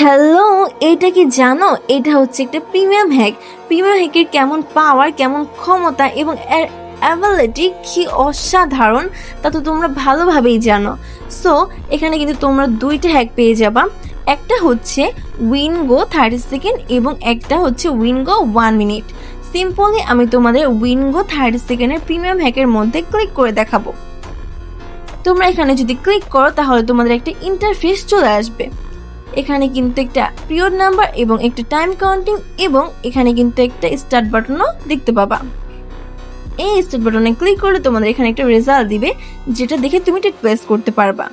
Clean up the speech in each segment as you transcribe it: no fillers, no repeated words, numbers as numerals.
Hello, এটা কি জানো? এটা হচ্ছে একটা প্রিমিয়াম হ্যাক। প্রিমিয়াম হ্যাকের কেমন পাওয়ার, কেমন ক্ষমতা এবং এর অ্যাবিলিটি কি অসাধারণ তা তো তোমরা ভালোভাবেই জানো। সো এখানে কিন্তু তোমরা দুইটা হ্যাক পেয়ে যাবা। একটা হচ্ছে উইনগো 30 সেকেন্ড এবং একটা হচ্ছে উইনগো 1 মিনিট। সিম্পলি আমি তোমাদের উইনগো 30 সেকেন্ডের প্রিমিয়াম হ্যাকের মধ্যে ক্লিক করে দেখাবো। তোমরা এখানে যদি ক্লিক করো তাহলে তোমাদের একটা ইন্টারফেস চলে আসবে। এখানে কিন্তু একটা পিরিয়ড নাম্বার এবং একটা টাইম কাউন্টিং এবং এখানে কিন্তু একটা স্টার্ট বাটনও দেখতে পাবা। এই স্টার্ট বাটনে ক্লিক করলে তোমাদের এখানে একটা রেজাল্ট দিবে, যেটা দেখে তুমি টেট প্লেস করতে পারবা।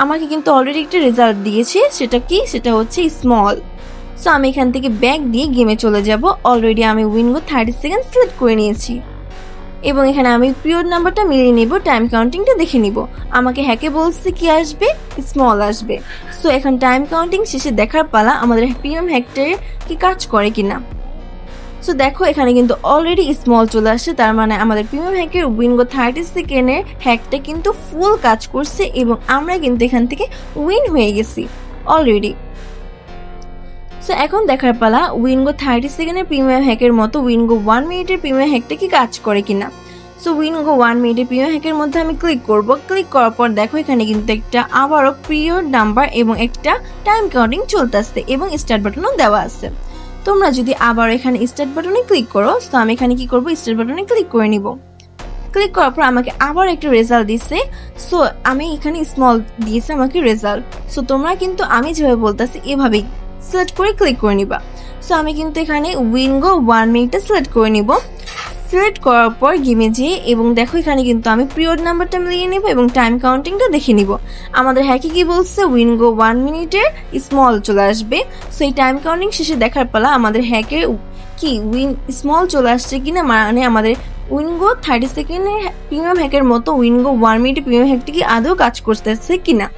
আমাকে কিন্তু অলরেডি একটা রেজাল্ট দিয়েছে, সেটা হচ্ছে স্মল। সো আমি এখান থেকে ব্যাক দিয়ে গেমে চলে যাব। অলরেডি আমি উইনগো 30 সেকেন্ড সিলেক্ট করে নিয়েছি এবং এখানে আমি পিরিয়ড নাম্বারটা মিলিয়ে নিব, টাইম কাউন্টিংটা দেখে নিব। আমাকে হ্যাকে বলছে কি আসবে, স্মল আসবে। সো এখন টাইম কাউন্টিং শেষে দেখার পালা আমাদের প্রিমিয়াম হ্যাকটার কি কাজ করে কিনা। সো দেখো এখানে কিন্তু অলরেডি স্মল চলে আসছে, তার মানে আমাদের প্রিমিয়াম হ্যাকের উইনগো 30 সেকেন্ডের হ্যাকটা কিন্তু ফুল কাজ করছে এবং আমরা কিন্তু এখান থেকে উইন হয়ে গেছি অলরেডি। সো এখন দেখার পালা উইনগো 30 সেকেন্ডের প্রিমিয়াম হ্যাকের মতো উইনগো 1 মিনিটের প্রিমিয়াম হ্যাকটা কি কাজ করে কিনা। সো উইনগো 1 মিনিটের প্রিমিয়াম হ্যাকের মধ্যে আমি ক্লিক করব। ক্লিক করার পর দেখো এখানে কিন্তু একটা আবারও পিরিয়ড নাম্বার এবং একটা টাইম কাউন্টিং চলতেছে এবং স্টার্ট বাটনও দেওয়া আছে। তোমরা যদি আবার এখানে স্টার্ট বাটনে ক্লিক করো, তো আমি এখানে কি করব, স্টার্ট বাটনে ক্লিক করে নিব। ক্লিক করার পর আমাকে আবার একটা রেজাল্ট দিচ্ছে। সো আমি এখানে স্মল দিয়েছে আমাকে রেজাল্ট। সো তোমরা কিন্তু আমি যেভাবে বলতেছি এভাবেই সিলেক্ট করে ক্লিক করে নিবা। সো আমি কিন্তু এখানে উইনগো 1 মিনিটে সিলেক্ট করে নিব। সিলেক্ট করার পর গেমে যেয়ে এবং দেখো এখানে কিন্তু আমি পিরিয়ড নাম্বারটা মিলিয়ে নেব এবং টাইম কাউন্টিংটা দেখে নিব। আমাদের হ্যাকে কি বলছে, উইনগো 1 মিনিটের স্মল চলে আসবে। সো এই টাইম কাউন্টিং শেষে দেখার পালা আমাদের হ্যাকে কি স্মল চলে আসছে কিনা, মানে আমাদের উইনগো 30 সেকেন্ডের প্রিমিয়াম হ্যাকের মতো উইনগো 1 মিনিটের প্রিমিয়াম হ্যাকটি কি আদৌ কাজ করতেছে কিনা।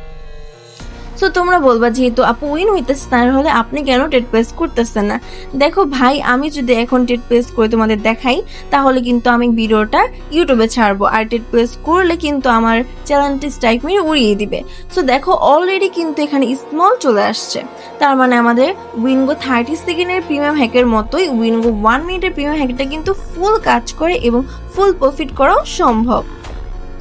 সো তোমরা বলবা যেহেতু আপু উইন হইতেছে তাহলে আপনি কেন টেট প্লেস করতেছেন না। দেখো ভাই, আমি যদি এখন টেট প্লেস করে তোমাদের দেখাই তাহলে কিন্তু আমি ভিডিওটা ইউটিউবে ছাড়বো, আর টেট প্লেস করলে কিন্তু আমার চ্যানেলটি স্ট্রাইক মেরে উড়িয়ে দিবে। সো দেখো অলরেডি কিন্তু এখানে স্মল চলে আসছে, তার মানে আমাদের উইনগো 30 সেকেন্ডের প্রিমিয়াম হ্যাকের মতোই উইনগো 1 মিনিটের প্রিমিয়াম হ্যাকটা কিন্তু ফুল কাজ করে এবং ফুল প্রফিট করাও সম্ভব।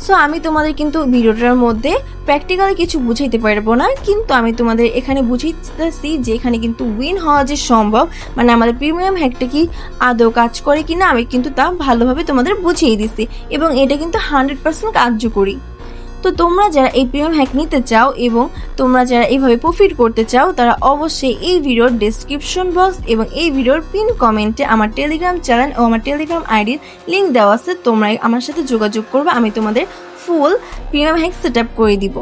সো আমি তোমাদের কিন্তু ভিডিওটার মধ্যে প্র্যাকটিক্যালি কিছু বুঝাইতে পারবো না, কিন্তু আমি তোমাদের এখানে বুঝাইতেছি যে এখানে কিন্তু উইন হওয়া যে সম্ভব, মানে আমাদের প্রিমিয়াম হ্যাকটা কি আদৌ কাজ করে কিনা আমি কিন্তু তা ভালোভাবে তোমাদের বুঝিয়ে দিচ্ছি এবং এটা কিন্তু 100% কার্যকরী। তো তোমরা যারা এই প্রিমিয়াম হ্যাক নিতে চাও এবং তোমরা যারা এইভাবে প্রফিট করতে চাও তারা অবশ্যই এই ভিডিওর ডেসক্রিপশন বক্স এবং এই ভিডিওর পিন কমেন্টে আমার টেলিগ্রাম চ্যানেল ও আমার টেলিগ্রাম আইডির লিঙ্ক দেওয়া আছে। তোমরা আমার সাথে যোগাযোগ করবে, আমি তোমাদের ফুল প্রিমিয়াম হ্যাক সেট আপ করে দিব।